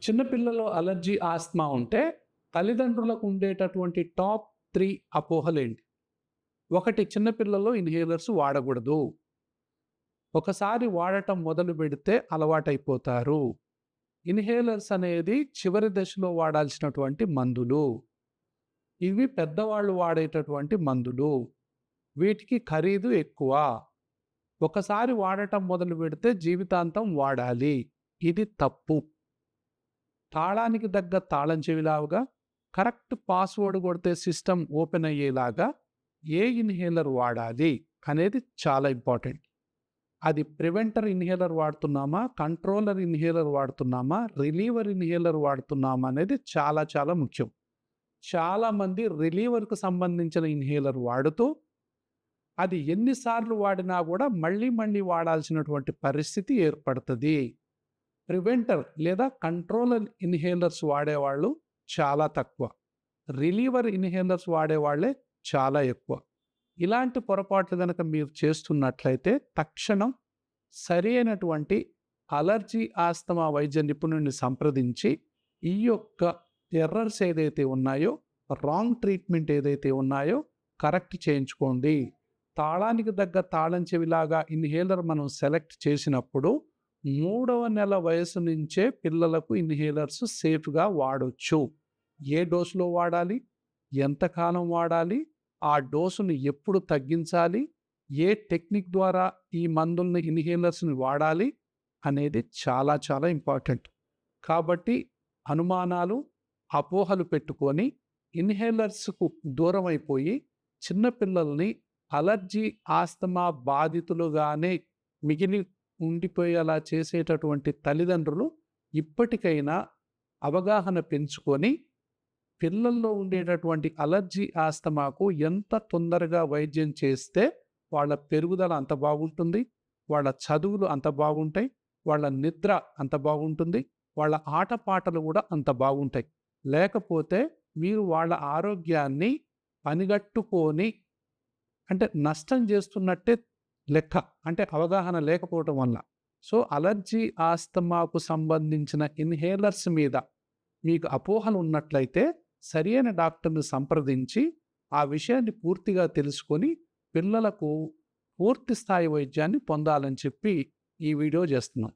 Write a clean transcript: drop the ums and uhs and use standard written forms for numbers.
చిన్నపిల్లలో allergy, asthma ఉంటే తల్లిదండ్రులకు ఉండేటటువంటి టాప్ 3 అపోహలేంటి? ఒకటి, చిన్నపిల్లల్లో ఇన్‌హేలర్స్ వాడకూడదు. ఒకసారి వాడటం మొదలుపెడితే అలవాటైపోతారు. ఇన్‌హేలర్స్ అనేది చివరి దశలో వాడాల్సినటువంటి మందులు. ఇవి పెద్దవాళ్ళు వాడేటటువంటి మందులు. వీటికి ఖరీదు ఎక్కువ. ఒకసారి వాడటం మొదలుపెడితే జీవితాంతం వాడాలి. ఇది తప్పు. తాళానికి దగ్గ తాళం చెవిలాగా, కరెక్ట్ పాస్వర్డ్ కొడితే సిస్టమ్ ఓపెన్ అయ్యేలాగా ఏ ఇన్‌హేలర్ వాడాలి అనేది చాలా ఇంపార్టెంట్. అది ప్రివెంటర్ ఇన్‌హేలర్ వాడుతున్నామా, కంట్రోలర్ ఇన్‌హేలర్ వాడుతున్నామా, రిలీవర్ ఇన్‌హేలర్ వాడుతున్నామా అనేది చాలా చాలా ముఖ్యం. చాలామంది రిలీవర్‌కు సంబంధించిన ఇన్‌హేలర్ వాడుతూ అది ఎన్నిసార్లు వాడినా కూడా మళ్ళీ మళ్ళీ వాడాల్సినటువంటి పరిస్థితి ఏర్పడుతుంది. ప్రివెంటర్ లేదా కంట్రోలర్ ఇన్‌హేలర్స్ వాడేవాళ్ళు చాలా తక్కువ. రిలీవర్ ఇన్‌హేలర్స్ వాడేవాళ్ళే చాలా ఎక్కువ. ఇలాంటి పొరపాట్లు గనక మీరు చేస్తున్నట్లయితే తక్షణం సరి అయినటువంటి అలర్జీ, ఆస్తమా వైద్య నిపుణుడిని సంప్రదించి ఈ యొక్క ఎర్రర్స్ ఏదైతే ఉన్నాయో, రాంగ్ ట్రీట్మెంట్ ఏదైతే ఉన్నాయో కరెక్ట్ చేయించుకోండి. తాళానికి దగ్గ తాళం చెవిలాగా ఇన్‌హేలర్ మనం సెలెక్ట్ చేసినప్పుడు 3వ నెల వయసు నుంచే పిల్లలకు ఇన్‌హేలర్స్ సేఫ్‌గా వాడొచ్చు. ఏ డోసులో వాడాలి? ఎంతకాలం వాడాలి? ఆ డోసుని ఎప్పుడు తగ్గించాలి? ఏ టెక్నిక్ ద్వారా ఈ మందుల్ని, ఇన్‌హేలర్స్‌ని వాడాలి? అనేది చాలా చాలా ఇంపార్టెంట్. కాబట్టి అనుమానాలు, అపోహలు పెట్టుకొని ఇన్‌హేలర్స్‌కు దూరమైపోయి చిన్న పిల్లల్ని అలర్జీ, ఆస్తమా బాధితులుగానే మిగిలి ఉండిపోయేలా చేసేటటువంటి తల్లిదండ్రులు ఇప్పటికైనా అవగాహన పెంచుకొని పిల్లల్లో ఉండేటటువంటి అలర్జీ, ఆస్తమాకు ఎంత తొందరగా వైద్యం చేస్తే వాళ్ళ పెరుగుదల అంత బాగుంటుంది, వాళ్ళ చదువులు అంత బాగుంటాయి, వాళ్ళ నిద్ర అంత బాగుంటుంది, వాళ్ళ ఆటపాటలు కూడా అంత బాగుంటాయి. లేకపోతే మీరు వాళ్ళ ఆరోగ్యాన్ని పనిగట్టుకొని అంటే నష్టం చేస్తున్నట్టే లెక్క. అంటే అవగాహన లేకపోవటం వల్ల. సో, అలర్జీ, ఆస్తమాకు సంబంధించిన ఇన్‌హేలర్స్ మీద మీకు అపోహలు ఉన్నట్లయితే సరియైన డాక్టర్‌ని సంప్రదించి ఆ విషయాన్ని పూర్తిగా తెలుసుకొని పిల్లలకు పూర్తి స్థాయి వైద్యాన్ని పొందాలని చెప్పి ఈ వీడియో చేస్తున్నాం.